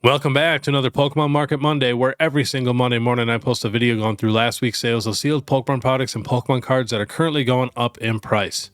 Welcome back to another Pokemon Market Monday, where every single Monday morning I post a video going through last week's sales of sealed Pokemon products and Pokemon cards that are currently going up in price.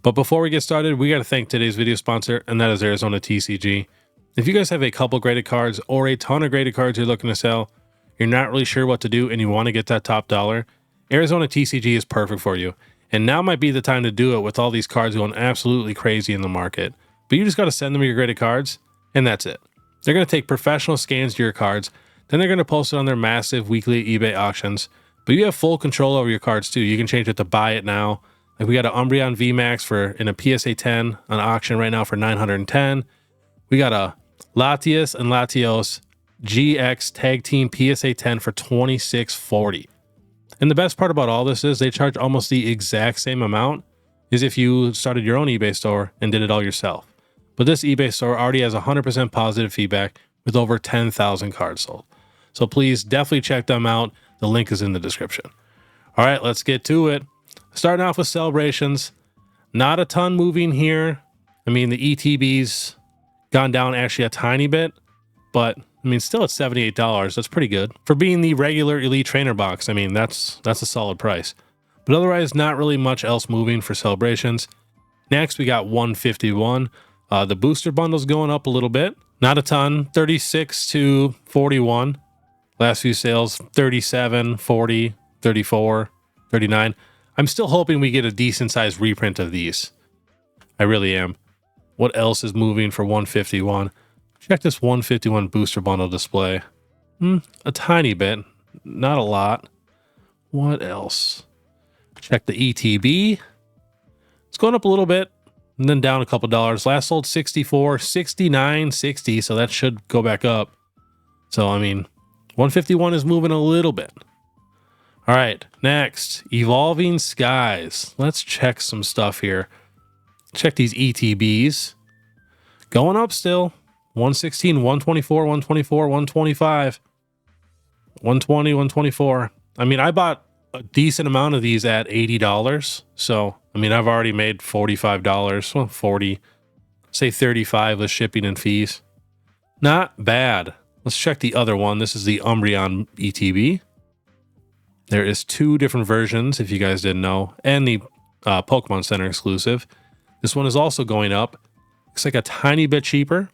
But before we get started, we got to thank today's video sponsor, and that is Arizona TCG. If you guys have a couple graded cards or a ton of graded cards you're looking to sell, you're not really sure what to do, and you want to get that top dollar, Arizona TCG is perfect for you. And now might be the time to do it with all these cards going absolutely crazy in the market. But you just got to send them your graded cards, and that's it. They're going to take professional scans to your cards, then they're going to post it on their massive weekly eBay auctions. But you have full control over your cards too. You can change it to buy it now. Like we got an Umbreon VMAX in a PSA 10 on auction right now for 910. We got a Latias and Latios GX Tag Team PSA 10 for 2640. And the best part about all this is they charge almost the exact same amount as if you started your own eBay store and did it all yourself. But this eBay store already has 100% positive feedback with over 10,000 cards sold. So please definitely check them out. The link is in the description. All right, let's get to it. Starting off with celebrations. Not a ton moving here. I mean, the ETB's gone down actually a tiny bit, but I mean, still at $78. That's pretty good. For being the regular Elite Trainer box, I mean, that's a solid price. But otherwise, not really much else moving for celebrations. Next, we got 151. The booster bundle's going up a little bit. Not a ton, 36 to 41. Last few sales, 37, 40, 34, 39. I'm still hoping we get a decent sized reprint of these. I really am. What else is moving for 151? Check this 151 booster bundle display. A tiny bit, not a lot. What else? Check the ETB. It's going up a little bit. And then down a couple dollars. Last sold 64, 69, 60. So that should go back up. So, I mean, 151 is moving a little bit. All right, next, Evolving Skies. Let's check some stuff here. Check these ETBs. Going up still. 116, 124, 124, 125. 120, 124. I mean, I bought a decent amount of these at $80. So, I mean, I've already made $45, well, 40, say 35 with shipping and fees. Not bad. Let's check the other one. This is the Umbreon ETB. There is two different versions, if you guys didn't know, and the Pokemon Center exclusive. This one is also going up. Looks like a tiny bit cheaper,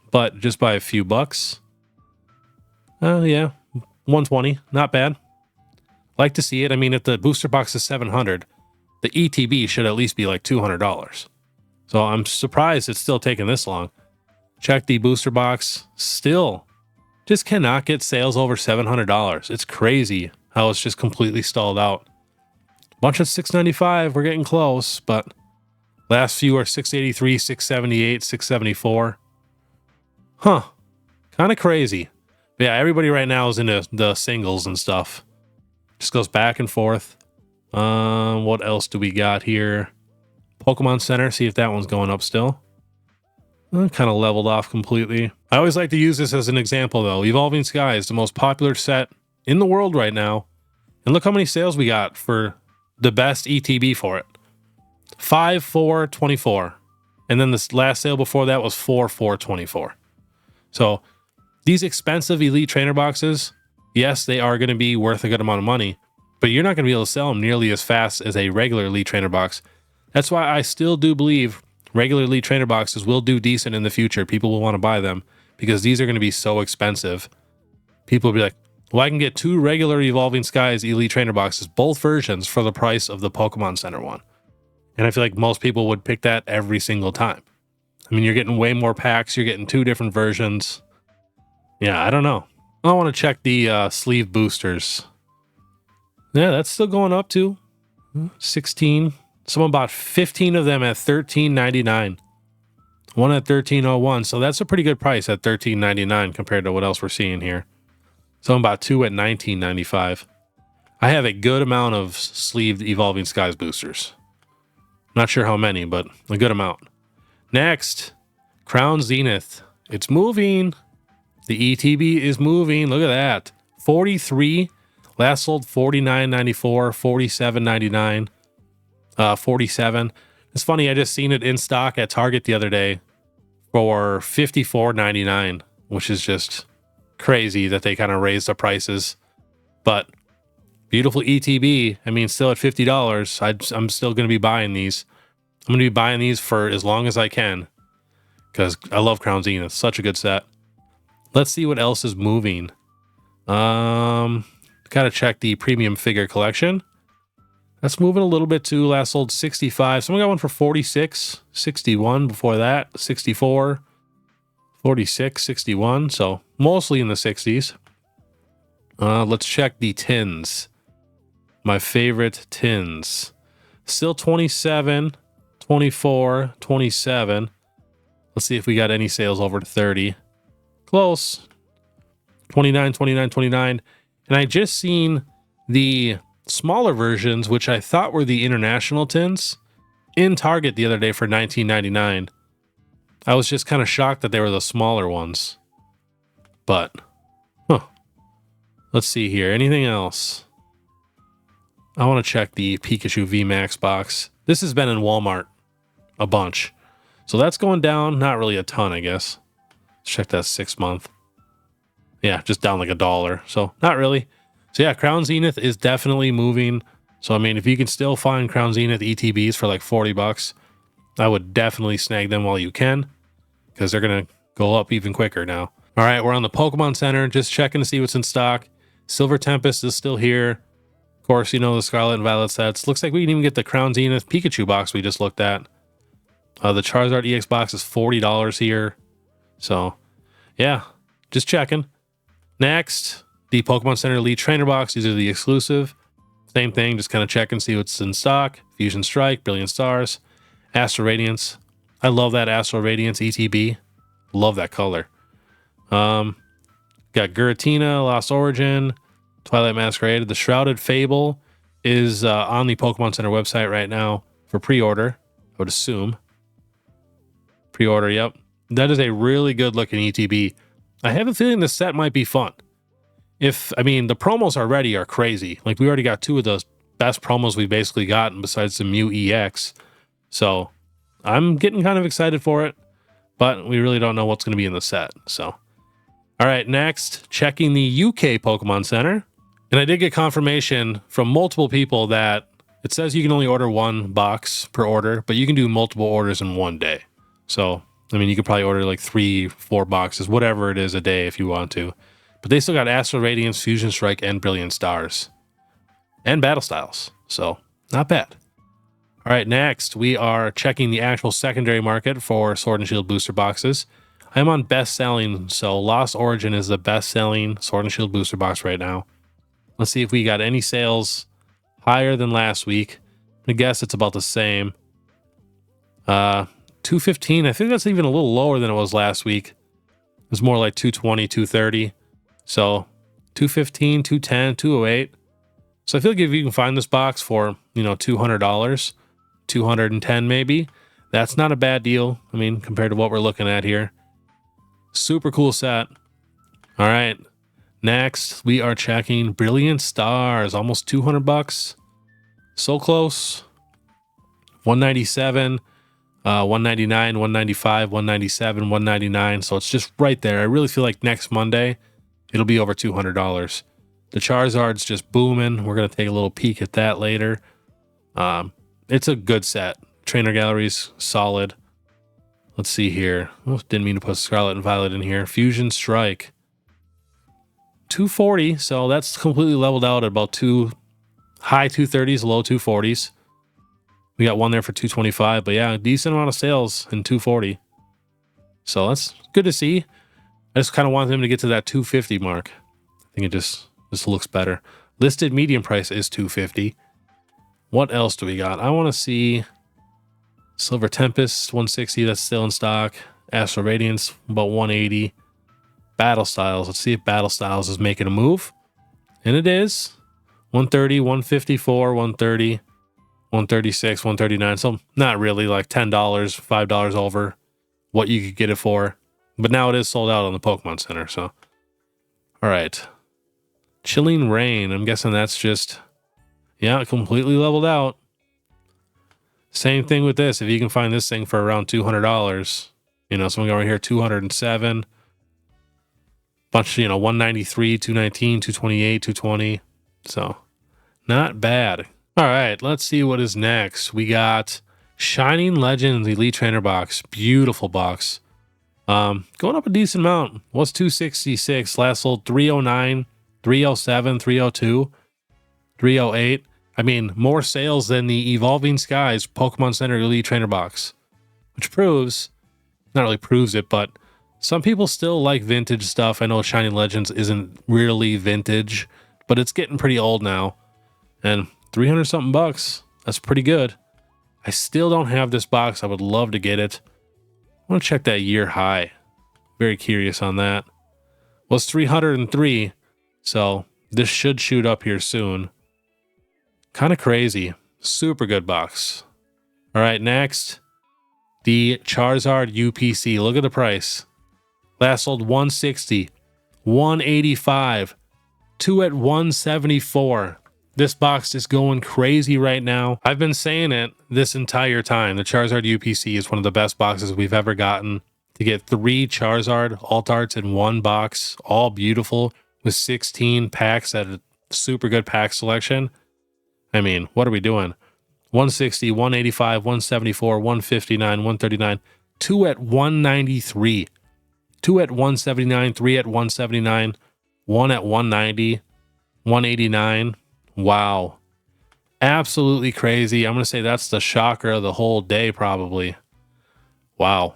but just by a few bucks. Yeah, 120, not bad. Like to see it. I mean, if the booster box is 700, the ETB should at least be like $200. So I'm surprised it's still taking this long. Check the booster box. Still, just cannot get sales over $700. It's crazy how it's just completely stalled out. Bunch of $695. We're getting close, but last few are $683, $678, $674. Huh. Kind of crazy. But yeah, everybody right now is into the singles and stuff. Just goes back and forth. What else do we got here? Pokemon Center, see if that one's going up still. Kind of leveled off completely. I always like to use this as an example though. Evolving Skies, the most popular set in the world right now. And look how many sales we got for the best ETB for it. 5/4/24. And then this last sale before that was 4/4/24. So these expensive Elite Trainer boxes, yes, they are going to be worth a good amount of money, but you're not going to be able to sell them nearly as fast as a regular Elite Trainer box. That's why I still do believe regular Elite Trainer boxes will do decent in the future. People will want to buy them because these are going to be so expensive. People will be like, well, I can get two regular Evolving Skies Elite Trainer boxes, both versions, for the price of the Pokemon Center one. And I feel like most people would pick that every single time. I mean, you're getting way more packs. You're getting two different versions. Yeah, I don't know. I want to check the sleeve boosters. Yeah, that's still going up too. 16. Someone bought 15 of them at $13.99. One at $13.01. So that's a pretty good price at $13.99 compared to what else we're seeing here. Someone bought two at $19.95. I have a good amount of sleeved Evolving Skies boosters. Not sure how many, but a good amount. Next, Crown Zenith. It's moving. The ETB is moving. Look at that. 43. Last sold $49.94, $47.99, 47. It's funny, I just seen it in stock at Target the other day for $54.99, which is just crazy that they kind of raised the prices. But beautiful ETB, I mean, still at $50. I'm still going to be buying these. I'm going to be buying these for as long as I can because I love Crown Zenith. Such a good set. Let's see what else is moving. Gotta check the premium figure collection. That's moving a little bit too. Last sold 65. Someone got one for 46, 61 before that, 64, 46, 61. So mostly in the 60s. Let's check the tins. My favorite tins. Still 27, 24, 27. Let's see if we got any sales over 30. Close. 29, 29, 29. And I just seen the smaller versions, which I thought were the international tins, in Target the other day for $19.99. I was just kind of shocked that they were the smaller ones. But, let's see here. Anything else? I want to check the Pikachu VMAX box. This has been in Walmart a bunch. So that's going down. Not really a ton, I guess. Let's check that 6 month. Yeah, just down like $1. So not really. So yeah, Crown Zenith is definitely moving. So I mean, if you can still find Crown Zenith ETBs for like $40, I would definitely snag them while you can, because they're gonna go up even quicker now. All right, we're on the Pokemon Center, just checking to see what's in stock. Silver Tempest is still here. Of course, you know, the Scarlet and Violet sets. Looks like we can even get the Crown Zenith Pikachu box we just looked at. The Charizard EX box is $40 here. So yeah, just checking. Next, the Pokemon Center Elite Trainer box. These are the exclusive. Same thing, just kind of check and see what's in stock. Fusion Strike, Brilliant Stars, Astral Radiance. I love that Astral Radiance ETB. Love that color. Got Giratina, Lost Origin, Twilight Masquerade. The Shrouded Fable is on the Pokemon Center website right now for pre-order, I would assume. Pre-order, yep. That is a really good looking ETB. I have a feeling this set might be fun. I mean, the promos already are crazy. Like, we already got 2 of the best promos we've basically gotten besides the Mew EX. So I'm getting kind of excited for it, but we really don't know what's going to be in the set. So, all right, next, checking the UK Pokemon Center. And I did get confirmation from multiple people that it says you can only order 1 box per order, but you can do multiple orders in one day. So, I mean, you could probably order like 3, 4 boxes, whatever it is a day if you want to. But they still got Astral Radiance, Fusion Strike, and Brilliant Stars. And Battle Styles. So, not bad. All right, next, we are checking the actual secondary market for Sword and Shield booster boxes. I'm on best selling, so Lost Origin is the best selling Sword and Shield booster box right now. Let's see if we got any sales higher than last week. I guess it's about the same. 215, I think that's even a little lower than it was last week. It was more like 220, 230. So 215, 210, 208. So I feel like if you can find this box for, you know, $200, 210 maybe, that's not a bad deal. I mean, compared to what we're looking at here. Super cool set. All right. Next, we are checking Brilliant Stars, almost $200. So close. 197, 199, 195, 197, 199. So it's just right there. I really feel like next Monday, it'll be over $200. The Charizard's just booming. We're going to take a little peek at that later. It's a good set. Trainer Gallery's solid. Let's see here. Oh, didn't mean to put Scarlet and Violet in here. Fusion Strike. 240. So that's completely leveled out at about high 230s, low 240s. We got one there for 225. But yeah, decent amount of sales in 240. So that's good to see. I just kind of want them to get to that 250 mark. I think it just looks better. Listed medium price is 250. What else do we got? I want to see Silver Tempest 160. That's still in stock. Astral Radiance about 180. Battle Styles. Let's see if Battle Styles is making a move. And it is. 130, 154, 130, 136, 139. So not really, like $10, $5 over what you could get it for. But now it is sold out on the Pokemon Center, so. All right. Chilling Rain. I'm guessing that's just, yeah, completely leveled out. Same thing with this. If you can find this thing for around $200, you know, someone over here, 207. Bunch, 193, 219, 228, 220. So not bad. All right, let's see what is next. We got Shining Legends Elite Trainer box. Beautiful box. Going up a decent amount. Was 266. Last sold 309, 307, 302, 308. I mean, more sales than the Evolving Skies Pokemon Center Elite Trainer box, which proves, not really proves it, but some people still like vintage stuff. I know Shining Legends isn't really vintage, but it's getting pretty old now. And 300 something bucks, that's pretty good. I still don't have this box. I would love to get it. I want to check that year high. Very curious on that. Well, it's 303, so this should shoot up here soon. Kind of crazy. Super good box. All right, next, the Charizard UPC. Look at the price. Last sold 160, 185, 2 at 174. This box is going crazy right now. I've been saying it this entire time. The Charizard UPC is one of the best boxes we've ever gotten. To get 3 Charizard Alt-Arts in one box, all beautiful, with 16 packs at a super good pack selection. I mean, what are we doing? 160, 185, 174, 159, 139, 2 at 193, 2 at 179, 3 at 179, 1 at 190, 189. Wow. Absolutely crazy. I'm going to say that's the shocker of the whole day, probably. Wow.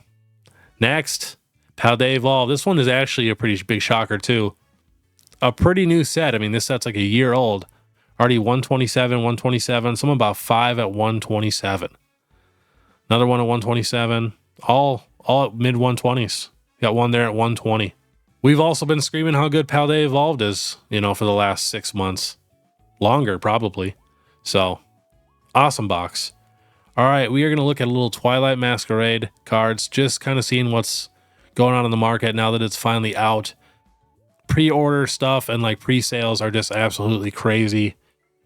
Next, Paldea Evolve. This one is actually a pretty big shocker, too. A pretty new set. I mean, this set's like a year old. Already 127, 127. Some about 5 at 127. Another one at 127. All at mid 120s. Got one there at 120. We've also been screaming how good Paldea Evolved is, for the last 6 months. Longer, probably. So, awesome box. All right, we are going to look at a little Twilight Masquerade cards, just kind of seeing what's going on in the market now that it's finally out. Pre-order stuff and like pre-sales are just absolutely crazy.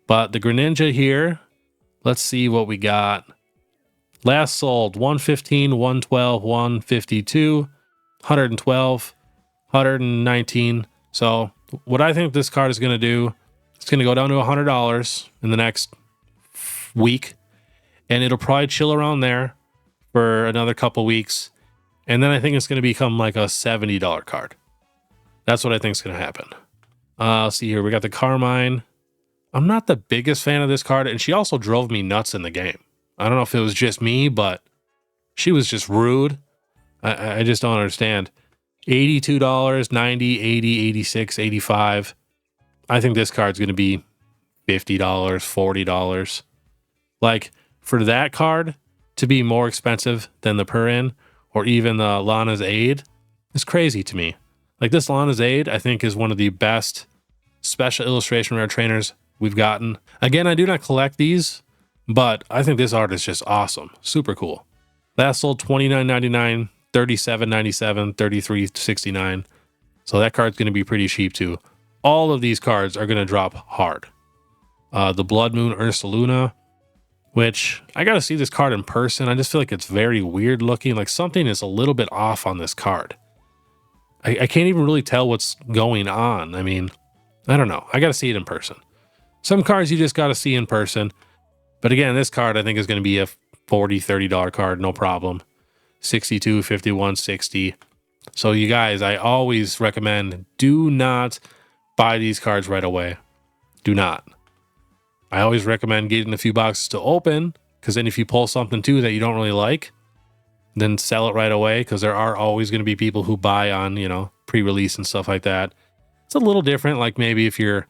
But the Greninja here, let's see what we got. Last sold 115, 112, 152, 112, 119. So what I think this card is going to do, it's going to go down to $100 in the next week. And it'll probably chill around there for another couple weeks. And then I think it's going to become like a $70 card. That's what I think is going to happen. Let's see here. We got the Carmine. I'm not the biggest fan of this card. And she also drove me nuts in the game. I don't know if it was just me, but she was just rude. I just don't understand. $82, 90, 80, 86, 85. I think this card's going to be $50, $40. Like, for that card to be more expensive than the Purin or even the Lana's Aid is crazy to me. Like, this Lana's Aid, I think, is one of the best special illustration rare trainers we've gotten. Again, I do not collect these, but I think this art is just awesome. Super cool. Last sold $29.99, $37.97, $33.69. So that card's going to be pretty cheap too. All of these cards are going to drop hard. The Blood Moon Ursaluna, which I got to see this card in person. I just feel like it's very weird looking. Like something is a little bit off on this card. I can't even really tell what's going on. I mean, I don't know. I got to see it in person. Some cards you just got to see in person. But again, this card I think is going to be a $40, $30 card, no problem. 62, 51, 60. So you guys, I always recommend do not buy these cards right away. Do not. I always recommend getting a few boxes to open, because then if you pull something too that you don't really like, then sell it right away, because there are always going to be people who buy on, pre-release and stuff like that. It's a little different, like maybe if you're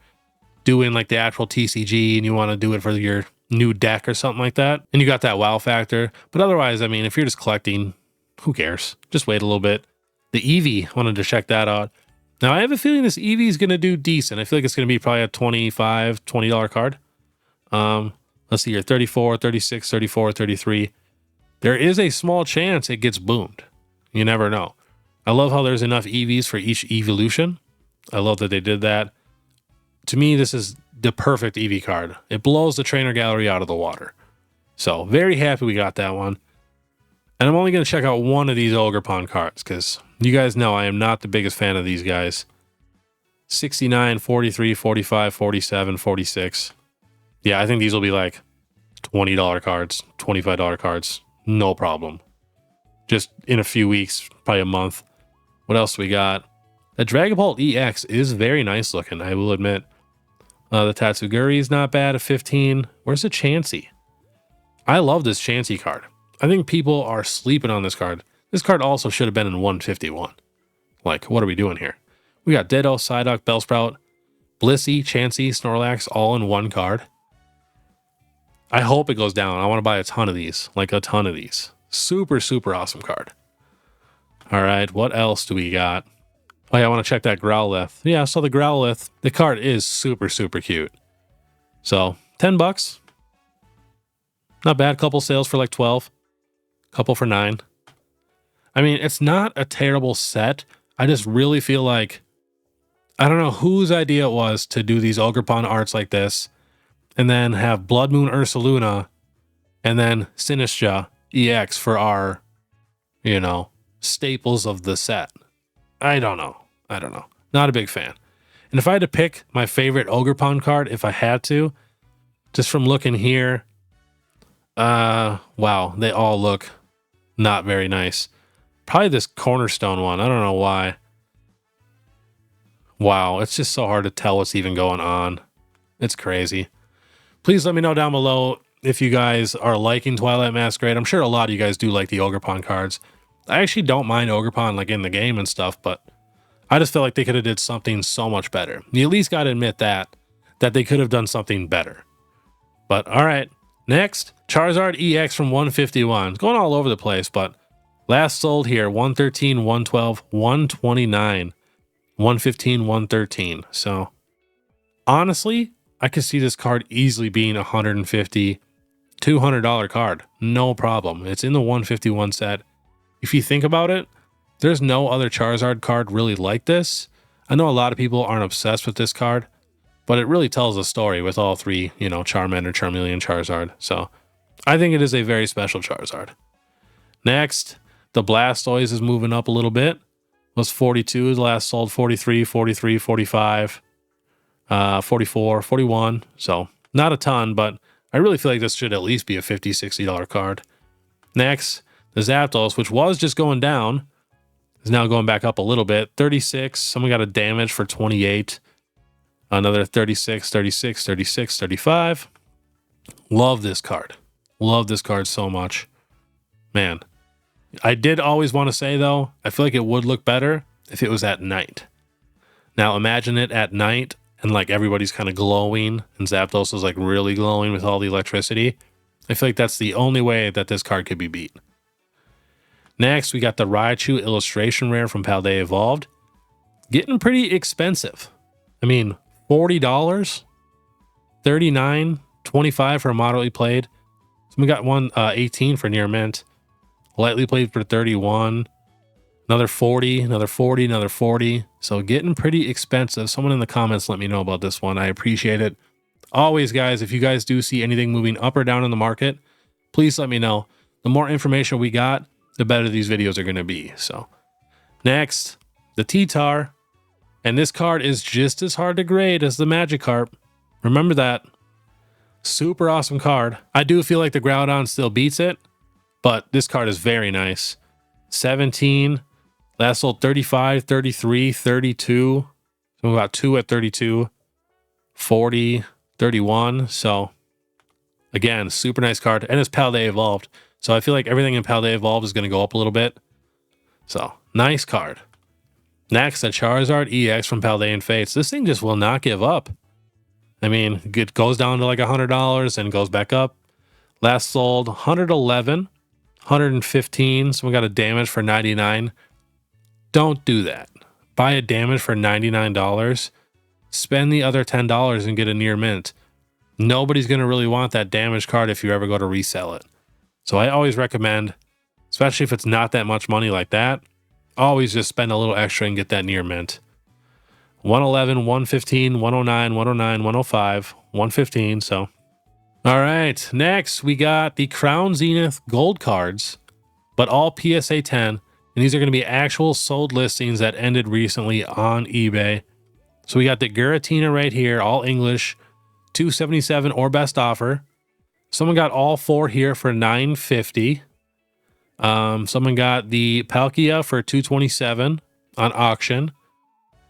doing like the actual TCG and you want to do it for your new deck or something like that, and you got that wow factor. But otherwise, I mean, if you're just collecting, who cares? Just wait a little bit. The Eevee, wanted to check that out. Now, I have a feeling this Eevee is going to do decent. I feel like it's going to be probably a $25, $20 card. Let's see here, 34, 36, 34, 33. There is a small chance it gets boomed. You never know. I love how there's enough EVs for each evolution. I love that they did that. To me, this is the perfect EV card. It blows the trainer gallery out of the water. So very happy we got that one. And I'm only going to check out one of these Ogerpon cards, because you guys know I am not the biggest fan of these guys. 69, 43, 45, 47, 46. Yeah, I think these will be like $20 cards, $25 cards. No problem. Just in a few weeks, probably a month. What else we got? The Dragon Ball EX is very nice looking, I will admit. The Tatsuguri is not bad at 15. Where's the Chansey? I love this Chansey card. I think people are sleeping on this card. This card also should have been in 151. Like, what are we doing here? We got Ditto, Psyduck, Bellsprout, Blissey, Chansey, Snorlax, all in one card. I hope it goes down. I want to buy a ton of these. Like, a ton of these. Super, super awesome card. All right, what else do we got? Oh, yeah, I want to check that Growlithe. Yeah, so the Growlithe, the card is super, super cute. So, $10. Not bad. Couple sales for like 12. Couple for 9. I mean, it's not a terrible set. I just really feel like, I don't know whose idea it was to do these Ogerpon arts like this, and then have Blood Moon Ursaluna, and then Sinistra EX for our, you know, staples of the set. I don't know. Not a big fan. And if I had to pick my favorite Ogerpon card, if I had to, just from looking here, wow, they all look not very nice. Probably this Cornerstone one. I don't know why. Wow, it's just so hard to tell what's even going on. It's crazy. Please let me know down below if you guys are liking Twilight Masquerade. I'm sure a lot of you guys do like the Ogerpon cards. I actually don't mind Ogerpon like in the game and stuff, but I just feel like they could have did something so much better. You at least got to admit that they could have done something better. But all right, next, Charizard EX from 151. It's going all over the place, but last sold here, 113, 112, 129, 115, 113. So honestly, I could see this card easily being $150, $200 card. No problem. It's in the 151 set. If you think about it, there's no other Charizard card really like this. I know a lot of people aren't obsessed with this card, but it really tells a story with all three, you know, Charmander, Charmeleon, Charizard. So I think it is a very special Charizard. Next, the Blastoise is moving up a little bit. Was 42, the last sold 43, 43, 45, 44, 41. So not a ton, but I really feel like this should at least be a $50, $60 card. Next, the Zapdos, which was just going down, is now going back up a little bit. 36, someone got a damage for 28. Another 36, 36, 36, 35. Love this card. Love this card so much. Man, I did always want to say, though, I feel like it would look better if it was at night. Now, imagine it at night and, like, everybody's kind of glowing and Zapdos is, like, really glowing with all the electricity. I feel like that's the only way that this card could be beat. Next, we got the Raichu Illustration Rare from Paldea Evolved. Getting pretty expensive. I mean, $40, $39, $25 for a moderately played. So we got one 18 for near mint. Lightly played for 31. Another 40, another 40, another 40. So getting pretty expensive. Someone in the comments let me know about this one. I appreciate it. Always, guys, if you guys do see anything moving up or down in the market, please let me know. The more information we got, the better these videos are going to be. So next, the T-Tar. And this card is just as hard to grade as the Magikarp. Remember that. Super awesome card. I do feel like the Groudon still beats it, but this card is very nice. 17. Last sold 35, 33, 32. So we got 2 at 32. 40, 31. So again, super nice card. And it's Paldea Evolved. So I feel like everything in Paldea Evolved is going to go up a little bit. So nice card. Next, a Charizard EX from Paldean Fates. This thing just will not give up. I mean, it goes down to like $100 and goes back up. Last sold 111, 115. So we got a damage for 99. Don't do that. Buy a damage for $99. Spend the other $10 and get a near mint. Nobody's going to really want that damage card if you ever go to resell it. So I always recommend, especially if it's not that much money like that, always just spend a little extra and get that near mint. 111, 115, 109, 109, 105, 115. So, all right. Next, we got the Crown Zenith gold cards, but all PSA 10. And these are going to be actual sold listings that ended recently on eBay. So we got the Giratina right here, all English, 277 or best offer. Someone got all four here for 950. Someone got the Palkia for 227 on auction.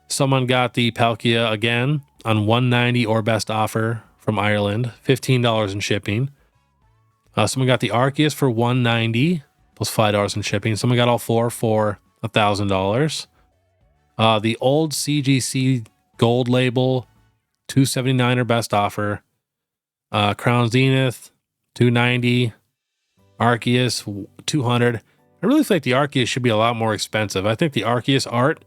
Someone got the Palkia again on 190 or best offer from Ireland, $15 in shipping. Someone got the Arceus for 190 plus $5 in shipping. Someone got all four for $1,000. The old CGC gold label, 279 or best offer. Crown Zenith, 290. Arceus, 200. I really think the Arceus should be a lot more expensive. I think the Arceus art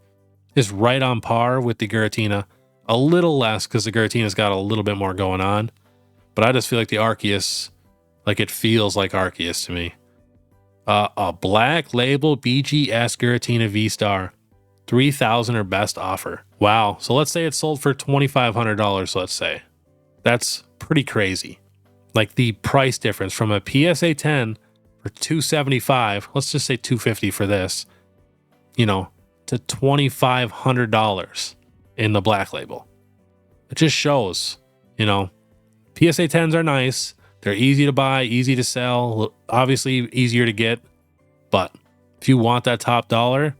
is right on par with the Giratina. A little less because the Giratina's got a little bit more going on. But I just feel like the Arceus, like it feels like Arceus to me. A black label BGS Giratina V-Star, 3,000 or best offer. Wow. So let's say it's sold for $2,500, let's say. That's pretty crazy. Like the price difference from a PSA 10 for $275, let's just say $250 for this, you know, to $2,500 in the black label. It just shows, you know, PSA 10s are nice. They're easy to buy, easy to sell, obviously easier to get. But if you want that top dollar,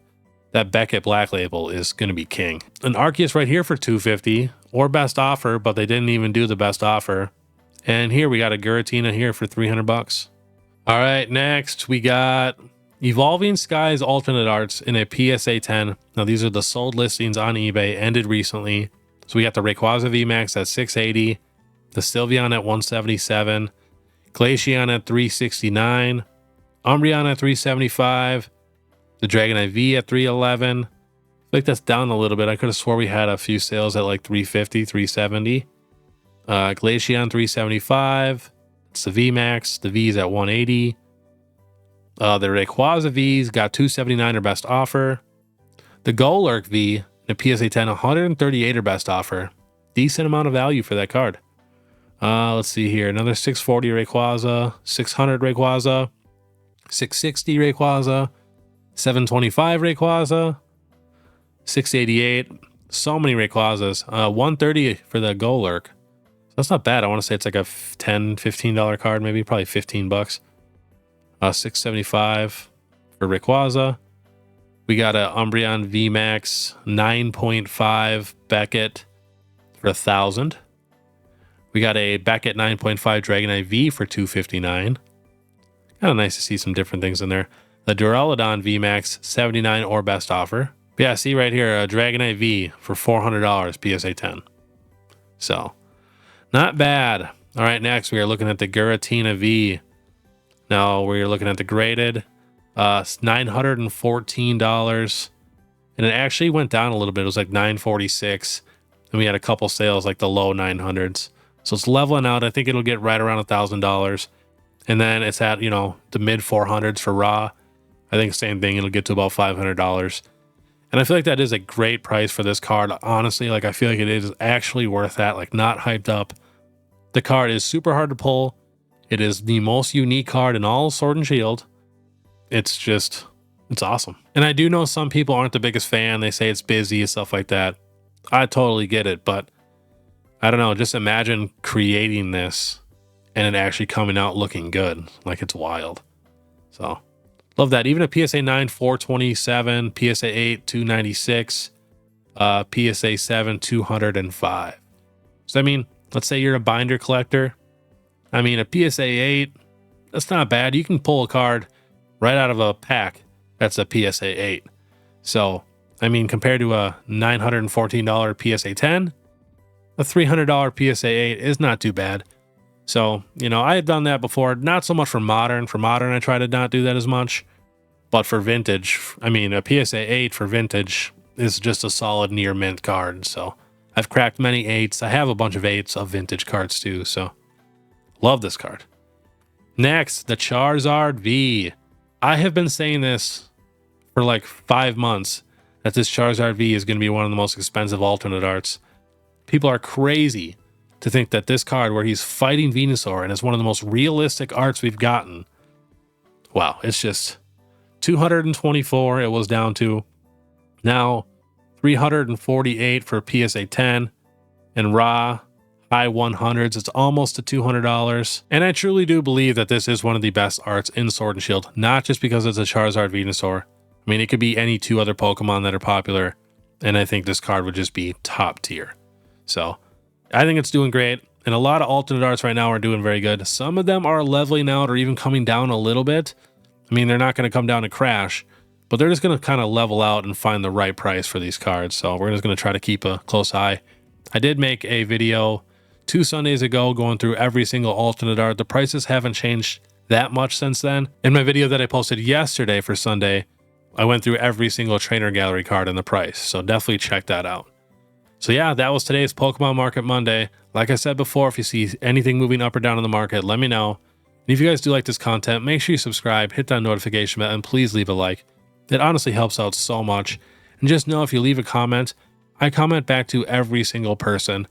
that Beckett black label is going to be king. An Arceus right here for $250 or best offer, but they didn't even do the best offer. And here we got a Giratina here for $300. All right, next we got Evolving Skies alternate arts in a PSA 10. Now these are the sold listings on eBay, ended recently. So we got the Rayquaza VMAX at $680, the Sylveon at $177, Glaceon at $369, Umbreon at $375, the Dragonite V at $311. I feel like that's down a little bit. I could have swore we had a few sales at like $350, $370. Glaceon $375. It's the VMAX. The V's at $180. The Rayquaza V's got $279 or best offer. The Golurk V in a PSA 10, $138 or best offer. Decent amount of value for that card. Let's see here. Another $640 Rayquaza, $600 Rayquaza, $660 Rayquaza, $725 Rayquaza, $688. So many Rayquazas. $130 for the Golurk. That's not bad. I want to say it's like a $10, $15 card, maybe probably $15. $675 for Rayquaza. We got a Umbreon VMAX 9.5 Beckett for $1,000. We got a Beckett 9.5 Dragonite V for $259. Kind of nice to see some different things in there. The Duraludon VMAX 79 or best offer. But yeah, see right here, a Dragonite V for $400 PSA 10. So, not bad. All right, next we are looking at the Giratina V. Now we're looking at the graded, $914, and it actually went down a little bit. It was like $946, and we had a couple sales like the low 900s. So it's leveling out. I think it'll get right around $1,000, and then it's at, you know, the mid 400s for raw. I think same thing. It'll get to about $500, and I feel like that is a great price for this card. Honestly, like I feel like it is actually worth that. Like not hyped up. The card is super hard to pull. It is the most unique card in all Sword and Shield. It's awesome. And I do know some people aren't the biggest fan. They say it's busy and stuff like that. I totally get it, but I don't know. Just imagine creating this and it actually coming out looking good. Like it's wild. So love that. Even a PSA 9, 427, PSA 8, 296, PSA 7, 205. So I mean, let's say you're a binder collector. I mean, a PSA 8, that's not bad. You can pull a card right out of a pack that's a PSA 8. So, I mean, compared to a $914 PSA 10, a $300 PSA 8 is not too bad. So, you know, I had done that before. Not so much for Modern. For Modern, I try to not do that as much. But for Vintage, I mean, a PSA 8 for Vintage is just a solid near mint card. So, I've cracked many 8s. I have a bunch of 8s of Vintage cards too, so love this card. Next, the Charizard V. I have been saying this for like 5 months that this Charizard V is going to be one of the most expensive alternate arts. People are crazy to think that this card where he's fighting Venusaur and is one of the most realistic arts we've gotten. Wow, it's just 224 it was down to. Now, $348 for PSA 10, and raw high 100s. It's almost to $200. And I truly do believe that this is one of the best arts in Sword and Shield, not just because it's a Charizard Venusaur. I mean, it could be any 2 other Pokemon that are popular, and I think this card would just be top tier. So I think it's doing great, and a lot of alternate arts right now are doing very good. Some of them are leveling out or even coming down a little bit. I mean, they're not going to come down and crash, but they're just going to kind of level out and find the right price for these cards. So we're just going to try to keep a close eye. I did make a video 2 Sundays ago going through every single alternate art. The prices haven't changed that much since then. In my video that I posted yesterday for Sunday, I went through every single trainer gallery card and the price. So definitely check that out. So yeah, that was today's Pokemon Market Monday. Like I said before, if you see anything moving up or down in the market, let me know. And if you guys do like this content, make sure you subscribe, hit that notification bell, and please leave a like. It honestly helps out so much. And just know if you leave a comment, I comment back to every single person.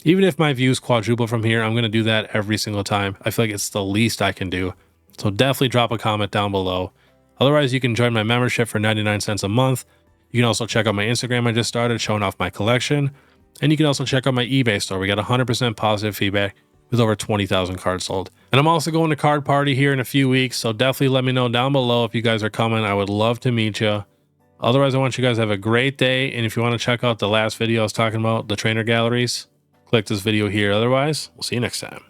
Even if my views quadruple from here, I'm going to do that every single time. I feel like it's the least I can do. So definitely drop a comment down below. Otherwise, you can join my membership for 99 cents a month. You can also check out my Instagram I just started showing off my collection. And you can also check out my eBay store. We got 100% positive feedback with over 20,000 cards sold. And I'm also going to Card Party here in a few weeks, so definitely let me know down below if you guys are coming. I would love to meet you. Otherwise, I want you guys to have a great day. And if you want to check out the last video I was talking about, the trainer galleries, click this video here. Otherwise, we'll see you next time.